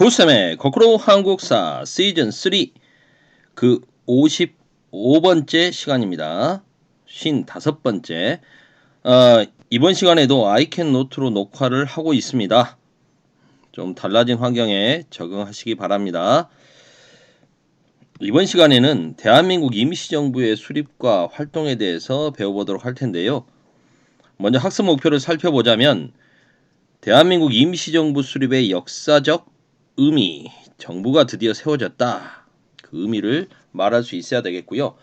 보쌤의 거꾸로 한국사 시즌 3 그 55번째 시간입니다. 55번째. 이번 시간에도 아이캔노트로 녹화를 하고 있습니다. 좀 달라진 환경에 적응하시기 바랍니다. 이번 시간에는 대한민국 임시정부의 수립과 활동에 대해서 배워보도록 할 텐데요. 먼저 학습 목표를 살펴보자면 대한민국 임시정부 수립의 역사적 의미, 정부가 드디어 세워졌다. 그 의미를 말할 수 있어야 되겠고요.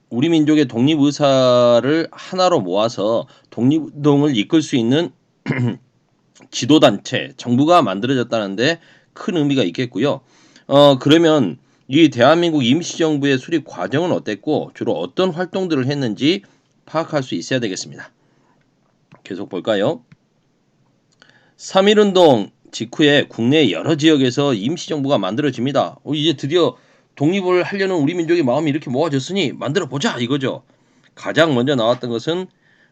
우리 민족의 독립 의사를 하나로 모아서 독립운동을 이끌 수 있는 지도단체, 정부가 만들어졌다는데 큰 의미가 있겠고요. 그러면 이 대한민국 임시정부의 수립 과정은 어땠고 주로 어떤 활동들을 했는지 파악할 수 있어야 되겠습니다. 계속 볼까요? 3.1운동 직후에 국내 여러 지역에서 임시정부가 만들어집니다. 이제 드디어 독립을 하려는 우리 민족의 마음이 이렇게 모아졌으니 만들어보자 이거죠. 가장 먼저 나왔던 것은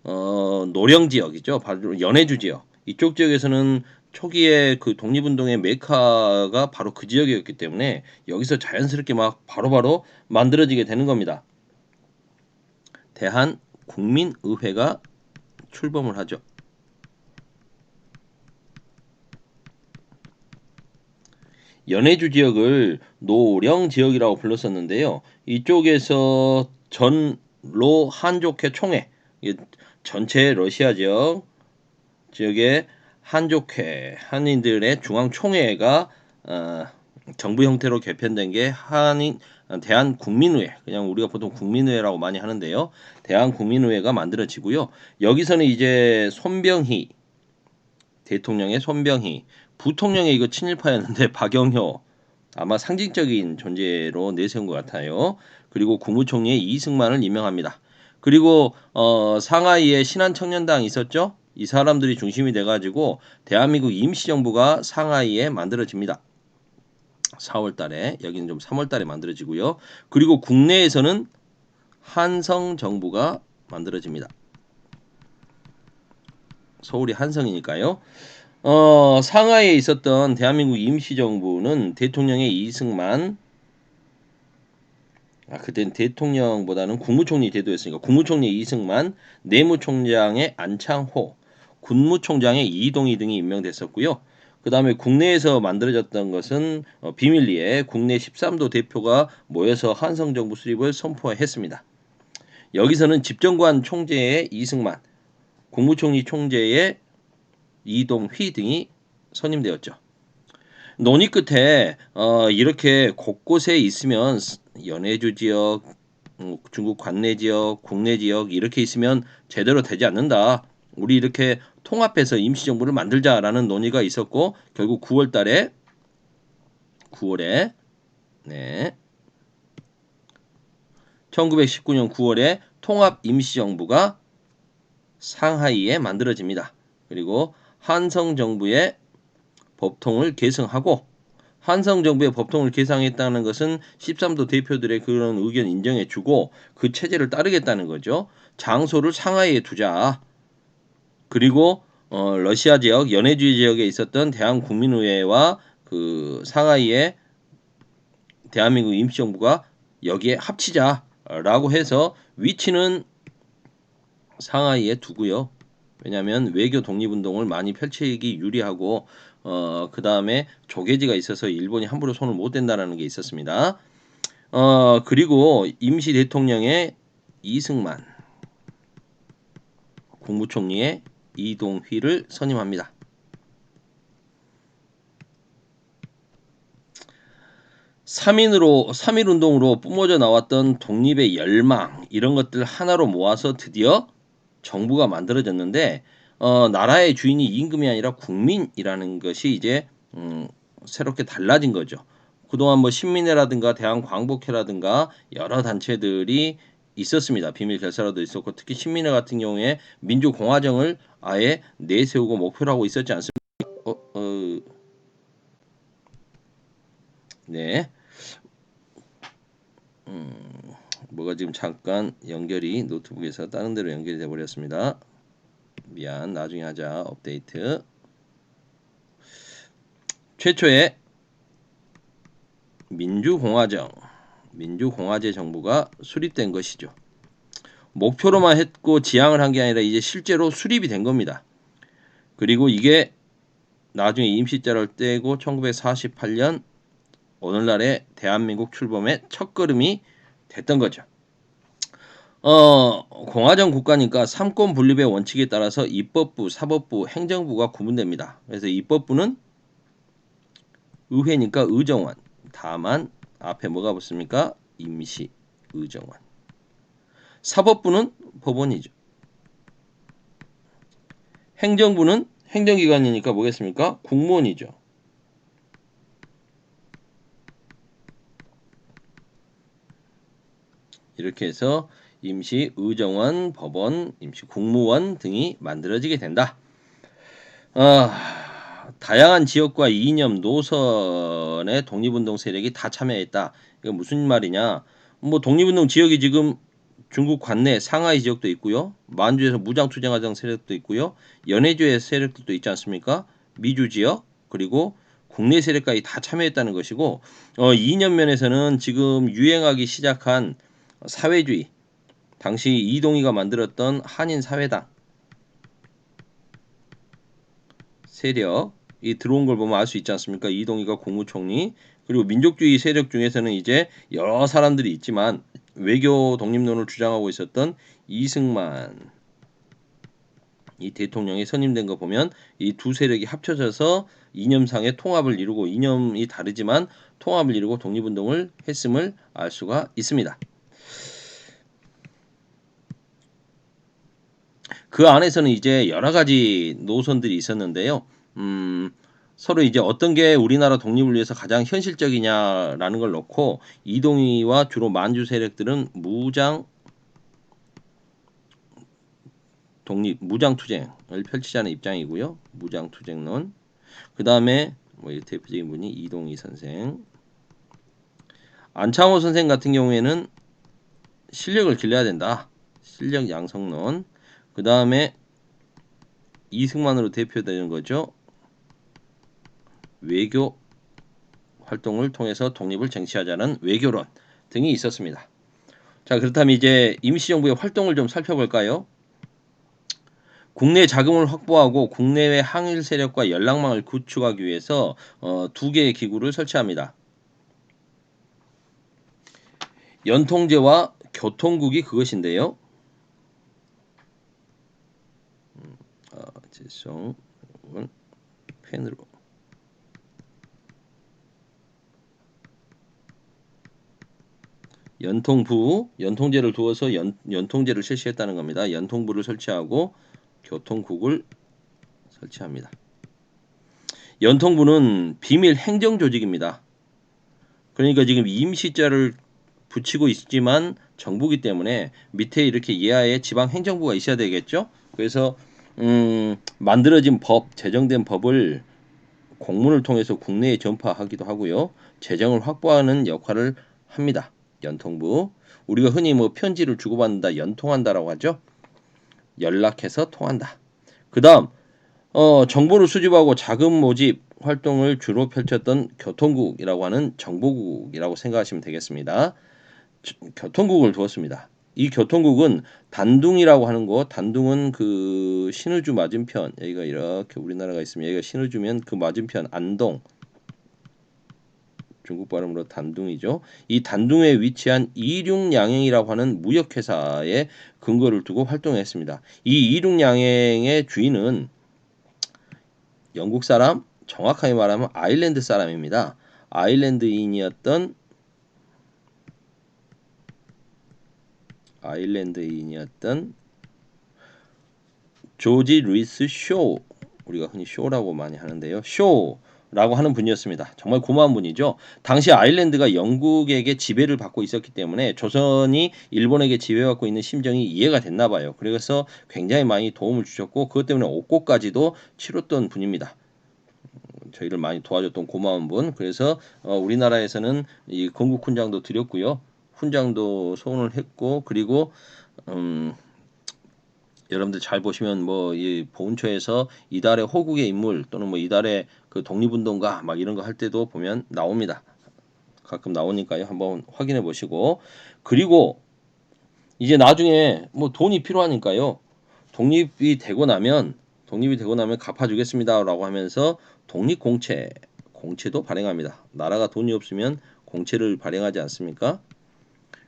노령 지역이죠. 바로 연해주 지역. 이쪽 지역에서는 초기에 그 독립운동의 메카가 바로 그 지역이었기 때문에 여기서 자연스럽게 막 바로바로 만들어지게 되는 겁니다. 대한국민의회가 출범을 하죠. 연해주 지역을 노령 지역이라고 불렀었는데요. 이쪽에서 전로 한족회 총회, 전체 러시아 지역의 한족회, 한인들의 중앙총회가 정부 형태로 개편된 게 대한국민의회, 그냥 우리가 보통 국민의회라고 많이 하는데요. 대한국민의회가 만들어지고요. 여기서는 이제 손병희 대통령의 손병희, 부통령의 이거 친일파였는데 박영효, 아마 상징적인 존재로 내세운 것 같아요. 그리고 국무총리의 이승만을 임명합니다. 그리고 상하이에 신한청년당 있었죠? 이 사람들이 중심이 돼가지고 대한민국 임시정부가 상하이에 만들어집니다. 4월달에, 여기는 좀 3월달에 만들어지고요. 그리고 국내에서는 한성정부가 만들어집니다. 서울이 한성이니까요. 상하이에 있었던 대한민국 임시정부는 대통령의 이승만, 그때는 대통령보다는 국무총리 제도였으니까 국무총리 이승만, 내무총장의 안창호, 군무총장의 이동희 등이 임명됐었고요. 그 다음에 국내에서 만들어졌던 것은 비밀리에 국내 13도 대표가 모여서 한성정부 수립을 선포했습니다. 여기서는 집정관 총재의 이승만, 국무총리 총재의 이동휘 등이 선임되었죠. 논의 끝에 이렇게 곳곳에 있으면 연해주 지역, 중국 관내 지역, 국내 지역 이렇게 있으면 제대로 되지 않는다. 우리 이렇게 통합해서 임시정부를 만들자라는 논의가 있었고 결국 9월에 네. 1919년 9월에 통합 임시정부가 상하이에 만들어집니다. 그리고 한성정부의 법통을 계승하고 한성정부의 법통을 계승했다는 것은 13도 대표들의 그런 의견 인정해주고 그 체제를 따르겠다는 거죠. 장소를 상하이에 두자. 그리고 러시아 지역, 연해주 지역에 있었던 대한국민의회와 그 상하이의 대한민국 임시정부가 여기에 합치자라고 해서 위치는 상하이에 두고요. 왜냐하면 외교 독립운동을 많이 펼치기 유리하고 그 다음에 조계지가 있어서 일본이 함부로 손을 못 댄다라는 게 있었습니다. 그리고 임시 대통령의 이승만, 국무총리의 이동휘를 선임합니다. 3.1운동으로 뿜어져 나왔던 독립의 열망 이런 것들 하나로 모아서 드디어 정부가 만들어졌는데 나라의 주인이 임금이 아니라 국민이라는 것이 이제 새롭게 달라진 거죠. 그동안 뭐 신민회라든가 대한광복회라든가 여러 단체들이 있었습니다. 비밀 결사라도 있었고 특히 신민회 같은 경우에 민주공화정을 아예 내세우고 목표로 하고 있었지 않습니까? 네. 뭐가 지금 잠깐 연결이 노트북에서 다른 데로 연결이 돼 버렸습니다. 미안, 나중에 하자. 업데이트. 최초의 민주공화제 정부가 수립된 것이죠. 목표로만 했고 지향을 한 게 아니라 이제 실제로 수립이 된 겁니다. 그리고 이게 나중에 임시자를 떼고 1948년 오늘날의 대한민국 출범의 첫걸음이 됐던 거죠. 공화정 국가니까 삼권 분립의 원칙에 따라서 입법부, 사법부, 행정부가 구분됩니다. 그래서 입법부는 의회니까 의정원. 다만 앞에 뭐가 붙습니까? 임시 의정원. 사법부는 법원이죠. 행정부는 행정기관이니까 뭐겠습니까? 국무원이죠. 이렇게 해서 임시 의정원, 법원, 임시 국무원 등이 만들어지게 된다. 다양한 지역과 이념, 노선의 독립운동 세력이 다 참여했다. 이거 무슨 말이냐? 뭐 독립운동 지역이 지금 중국 관내 상하이 지역도 있고요. 만주에서 무장투쟁하던 세력도 있고요. 연해주의 세력들도 있지 않습니까? 미주 지역 그리고 국내 세력까지 다 참여했다는 것이고 이념 면에서는 지금 유행하기 시작한 사회주의, 당시 이동희가 만들었던 한인사회당 세력이 들어온 걸 보면 알 수 있지 않습니까? 이동희가 국무총리, 그리고 민족주의 세력 중에서는 이제 여러 사람들이 있지만 외교 독립론을 주장하고 있었던 이승만 이 대통령이 선임된 거 보면 이 두 세력이 합쳐져서 이념상의 통합을 이루고, 이념이 다르지만 통합을 이루고 독립운동을 했음을 알 수가 있습니다. 그 안에서는 이제 여러 가지 노선들이 있었는데요. 서로 이제 어떤 게 우리나라 독립을 위해서 가장 현실적이냐라는 걸 놓고 이동희와 주로 만주 세력들은 무장 투쟁을 펼치자는 입장이고요. 무장 투쟁론. 그 다음에 뭐 대표적인 분이 이동희 선생. 안창호 선생 같은 경우에는 실력을 길러야 된다. 실력 양성론. 그 다음에 이승만으로 대표되는 거죠. 외교 활동을 통해서 독립을 쟁취하자는 외교론 등이 있었습니다. 자, 그렇다면 이제 임시정부의 활동을 좀 살펴볼까요? 국내 자금을 확보하고 국내외 항일 세력과 연락망을 구축하기 위해서 두 개의 기구를 설치합니다. 연통제와 교통국이 그것인데요. 죄송, 펜으로. 연통제를 두어서 연통제를 실시했다는 겁니다. 연통부를 설치하고 교통국을 설치합니다. 연통부는 비밀 행정 조직입니다. 그러니까 지금 임시자를 붙이고 있지만 정부기 때문에 밑에 이렇게 예하에 지방 행정부가 있어야 되겠죠. 그래서 만들어진 법, 제정된 법을 공문을 통해서 국내에 전파하기도 하고요. 재정을 확보하는 역할을 합니다. 연통부. 우리가 흔히 뭐 편지를 주고받는다, 연통한다라고 하죠. 연락해서 통한다. 그 다음 정보를 수집하고 자금 모집 활동을 주로 펼쳤던 교통국이라고 하는 정보국이라고 생각하시면 되겠습니다. 교통국을 두었습니다. 이 교통국은 단둥이라고 하는 곳, 단둥은 그 신의주 맞은편, 여기가 이렇게 우리나라가 있으면 여기가 신의주면 그 맞은편 안동, 중국 발음으로 단둥이죠. 이 단둥에 위치한 이륙양행이라고 하는 무역회사에 근거를 두고 활동했습니다. 이 이륙양행의 주인은 영국 사람, 정확하게 말하면 아일랜드 사람입니다. 아일랜드인이었던 조지 루이스 쇼, 우리가 흔히 쇼라고 많이 하는데요. 쇼라고 하는 분이었습니다. 정말 고마운 분이죠. 당시 아일랜드가 영국에게 지배를 받고 있었기 때문에 조선이 일본에게 지배받고 있는 심정이 이해가 됐나 봐요. 그래서 굉장히 많이 도움을 주셨고 그것 때문에 옥고까지도 치렀던 분입니다. 저희를 많이 도와줬던 고마운 분. 그래서 우리나라에서는 이 건국 훈장도 드렸고요. 훈장도 소원을 했고, 그리고 여러분들 잘 보시면 뭐 이 보훈처에서 이달의 호국의 인물 또는 뭐 이달의 그 독립운동가 막 이런 거 할 때도 보면 나옵니다. 가끔 나오니까요. 한번 확인해 보시고. 그리고 이제 나중에 뭐 돈이 필요하니까요. 독립이 되고 나면 갚아주겠습니다라고 하면서 독립공채, 공채도 발행합니다. 나라가 돈이 없으면 공채를 발행하지 않습니까?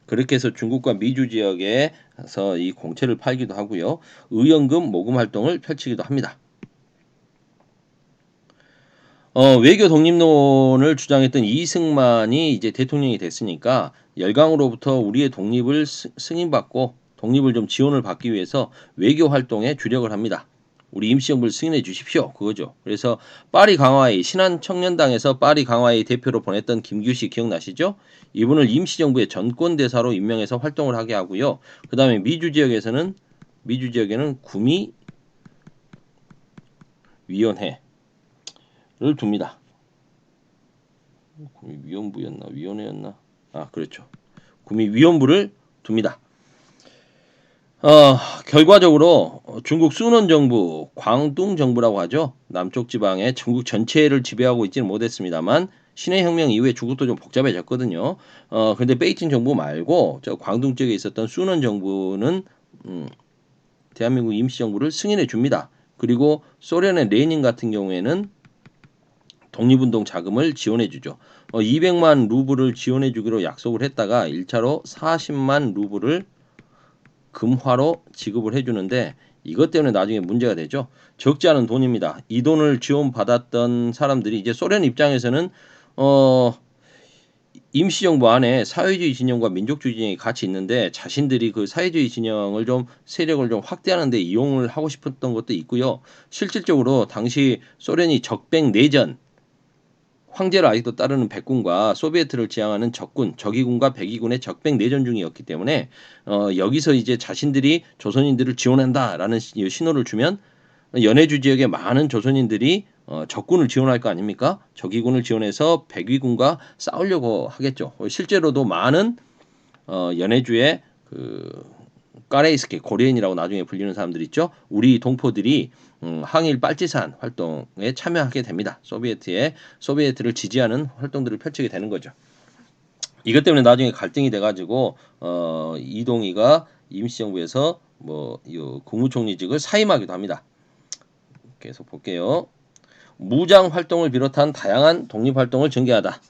그렇게 해서 중국과 미주 지역에서 이 공채를 팔기도 하고요. 의연금 모금 활동을 펼치기도 합니다. 외교 독립론을 주장했던 이승만이 이제 대통령이 됐으니까 열강으로부터 우리의 독립을 승인받고 독립을 좀 지원을 받기 위해서 외교 활동에 주력을 합니다. 우리 임시정부를 승인해 주십시오. 그거죠. 그래서 파리 강화의 신한청년당에서 파리 강화의 대표로 보냈던 김규식 기억나시죠? 이분을 임시정부의 전권대사로 임명해서 활동을 하게 하고요. 그 다음에 미주 지역에는 구미위원회를 둡니다. 구미위원부였나 위원회였나? 아 그렇죠. 구미위원부를 둡니다. 결과적으로 중국 수넌 정부, 광둥 정부라고 하죠. 남쪽 지방의 중국 전체를 지배하고 있지는 못했습니다만 신해 혁명 이후에 중국도 좀 복잡해졌거든요. 근데 베이징 정부 말고 저 광둥 쪽에 있었던 수넌 정부는 대한민국 임시정부를 승인해 줍니다. 그리고 소련의 레닌 같은 경우에는 독립운동 자금을 지원해 주죠. 200만 루블을 지원해 주기로 약속을 했다가 1차로 40만 루블을 금화로 지급을 해주는데 이것 때문에 나중에 문제가 되죠. 적지 않은 돈입니다. 이 돈을 지원받았던 사람들이 이제 소련 입장에서는 임시정부 안에 사회주의 진영과 민족주의 진영이 같이 있는데 자신들이 그 사회주의 진영을 좀 세력을 좀 확대하는 데 이용을 하고 싶었던 것도 있고요. 실질적으로 당시 소련이 적백 내전 황제를 아직도 따르는 백군과 소비에트를 지향하는 적군, 적의군과 백의군의 적백 내전 중이었기 때문에 여기서 이제 자신들이 조선인들을 지원한다라는 신호를 주면 연해주 지역의 많은 조선인들이 적군을 지원할 거 아닙니까? 적의군을 지원해서 백의군과 싸우려고 하겠죠. 실제로도 많은 연해주의 그 까레이스케 고려인이라고 나중에 불리는 사람들 있죠. 우리 동포들이 항일 빨치산 활동에 참여하게 됩니다. 소비에트를 지지하는 활동들을 펼치게 되는 거죠. 이것 때문에 나중에 갈등이 돼가지고 이동희가 임시정부에서 뭐 국무총리직을 사임하기도 합니다. 계속 볼게요. 무장 활동을 비롯한 다양한 독립 활동을 전개하다.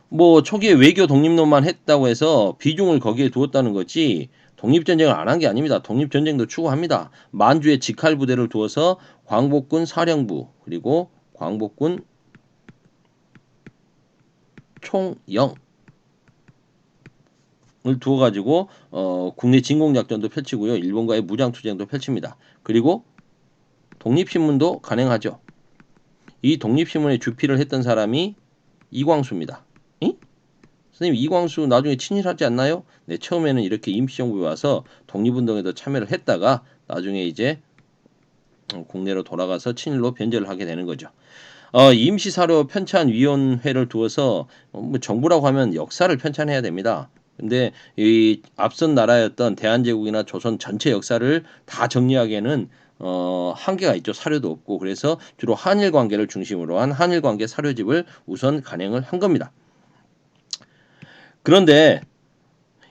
뭐 초기에 외교 독립론만 했다고 해서 비중을 거기에 두었다는 거지 독립전쟁을 안 한 게 아닙니다. 독립전쟁도 추구합니다. 만주에 직할부대를 두어서 광복군 사령부 그리고 광복군 총영을 두어가지고 국내 진공작전도 펼치고요. 일본과의 무장투쟁도 펼칩니다. 그리고 독립신문도 간행하죠. 이 독립신문의 주필을 했던 사람이 이광수입니다. 응? 선생님 이광수 나중에 친일하지 않나요? 네, 처음에는 이렇게 임시정부에 와서 독립운동에도 참여를 했다가 나중에 이제 국내로 돌아가서 친일로 변절을 하게 되는 거죠. 임시사료 편찬위원회를 두어서 뭐 정부라고 하면 역사를 편찬해야 됩니다. 근데 이 앞선 나라였던 대한제국이나 조선 전체 역사를 다 정리하기에는 한계가 있죠. 사료도 없고 그래서 주로 한일 관계를 중심으로 한 한일 관계 사료집을 우선 간행을 한 겁니다. 그런데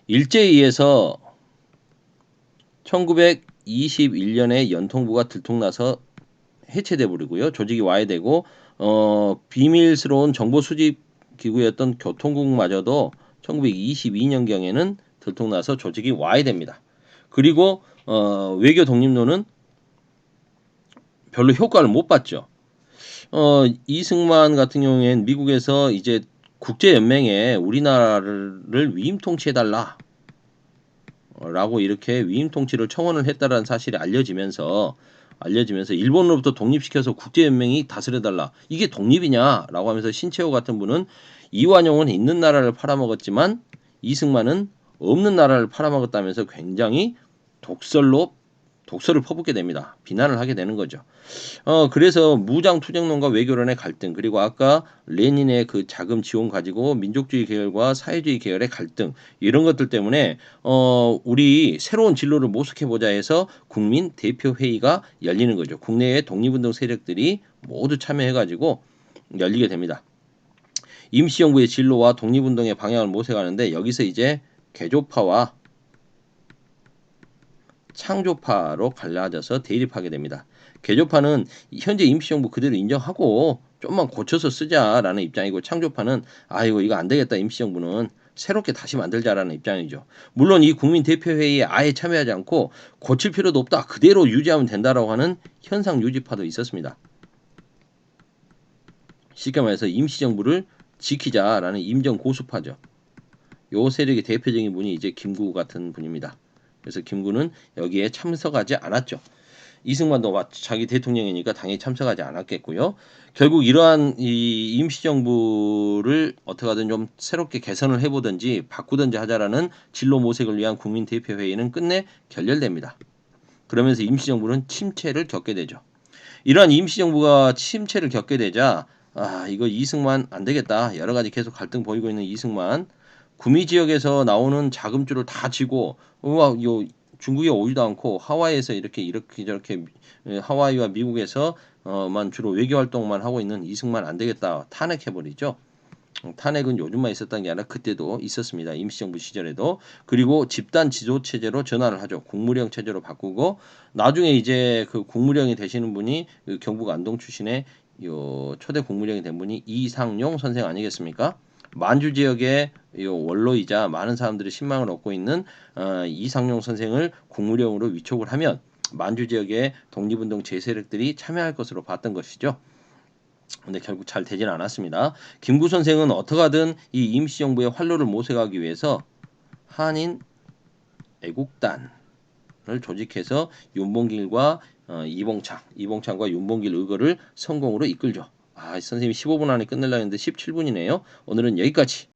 일제에 의해서 1921년에 연통부가 들통나서 해체돼 버리고요. 조직이 와해되고 비밀스러운 정보 수집 기구였던 교통국마저도 1922년경에는 들통나서 조직이 와해됩니다. 그리고 외교 독립론은 별로 효과를 못 봤죠. 이승만 같은 경우에는 미국에서 이제 국제연맹에 우리나라를 위임 통치해달라 라고 이렇게 위임 통치를 청원을 했다라는 사실이 알려지면서 일본으로부터 독립시켜서 국제연맹이 다스려달라. 이게 독립이냐라고 하면서 신채호 같은 분은 이완용은 있는 나라를 팔아먹었지만 이승만은 없는 나라를 팔아먹었다면서 굉장히 독설로 독서를 퍼붓게 됩니다. 비난을 하게 되는 거죠. 그래서 무장투쟁론과 외교론의 갈등, 그리고 아까 레닌의 그 자금 지원 가지고 민족주의 계열과 사회주의 계열의 갈등, 이런 것들 때문에 우리 새로운 진로를 모색해 보자 해서 국민 대표 회의가 열리는 거죠. 국내의 독립운동 세력들이 모두 참여해 가지고 열리게 됩니다. 임시정부의 진로와 독립운동의 방향을 모색하는데, 여기서 이제 개조파와 창조파로 갈라져서 대립하게 됩니다. 개조파는 현재 임시정부 그대로 인정하고 좀만 고쳐서 쓰자라는 입장이고, 창조파는 아이고 이거 안 되겠다, 임시정부는 새롭게 다시 만들자라는 입장이죠. 물론 이 국민대표회의에 아예 참여하지 않고 고칠 필요도 없다, 그대로 유지하면 된다라고 하는 현상 유지파도 있었습니다. 쉽게 말해서 임시정부를 지키자라는 임정고수파죠. 요 세력의 대표적인 분이 이제 김구 같은 분입니다. 그래서 김구는 여기에 참석하지 않았죠. 이승만도 자기 대통령이니까 당연히 참석하지 않았겠고요. 결국 이러한 이 임시정부를 어떻게 하든 좀 새롭게 개선을 해보든지 바꾸든지 하자라는 진로 모색을 위한 국민대표회의는 끝내 결렬됩니다. 그러면서 임시정부는 침체를 겪게 되죠. 이러한 임시정부가 침체를 겪게 되자, 이거 이승만 안 되겠다, 여러 가지 계속 갈등 보이고 있는 이승만, 구미 지역에서 나오는 자금줄을 다 쥐고 요 중국에 오지도 않고 하와이에서 이렇게 저렇게 하와이와 미국에서만 주로 외교 활동만 하고 있는 이승만 안 되겠다, 탄핵해버리죠. 탄핵은 요즘만 있었던 게 아니라 그때도 있었습니다. 임시정부 시절에도. 그리고 집단 지도 체제로 전환을 하죠. 국무령 체제로 바꾸고, 나중에 이제 그 국무령이 되시는 분이 그 경북 안동 출신의 요 초대 국무령이 된 분이 이상용 선생 아니겠습니까? 만주 지역의 요 원로이자 많은 사람들의 신망을 얻고 있는 이상용 선생을 국무령으로 위촉을 하면 만주 지역의 독립운동 제세력들이 참여할 것으로 봤던 것이죠. 근데 결국 잘 되진 않았습니다. 김구 선생은 어떻게 하든 이 임시정부의 활로를 모색하기 위해서 한인 애국단을 조직해서 윤봉길과 이봉창과 윤봉길 의거를 성공으로 이끌죠. 선생님이 15분 안에 끝내려고 했는데 17분이네요. 오늘은 여기까지.